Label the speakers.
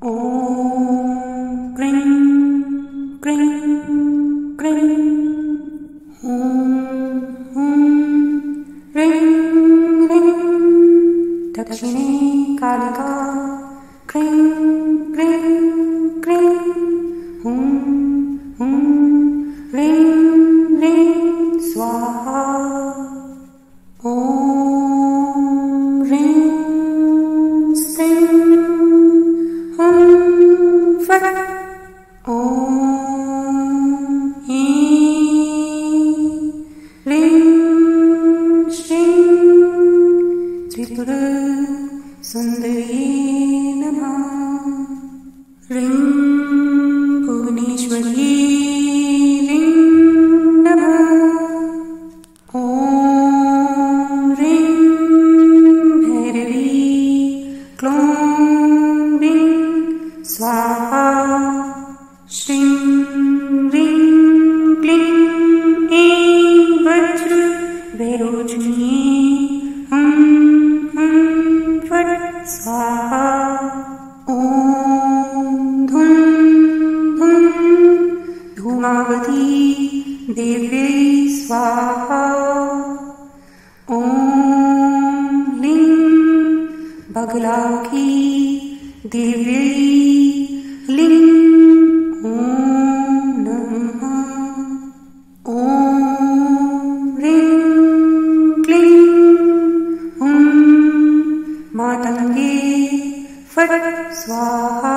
Speaker 1: ॐ cream cream cream हुं ह्रीं ह्रीं दक्षिणे कालिका क्रीं क्रीं क्रीं हुं ह्रीं ह्रीं स्वाहा। ॐ ह्रीं स्त्रीं हुं फट्। ॐ ह्रीं ह्रीं श्रीं त्रिपुर सुन्दरी नमः। ह्रीं भुवनेश्वरी ह्रीं नमः। ॐ ह्रीं भैरवी क्लों ह्रीं स्वाहा। श्रीं ह्रीं क्लीं ऐं वज्र वैरोचनी हुं फट् स्वाहा। ॐ धुं धुं धूमावती देव्यै स्वाहा। ॐ ह्रीं बगलामुखी देव्यै ह्रीं नमः। ॐ ह्रीं क्लीं हुं मातङ्गे फट् स्वाहा।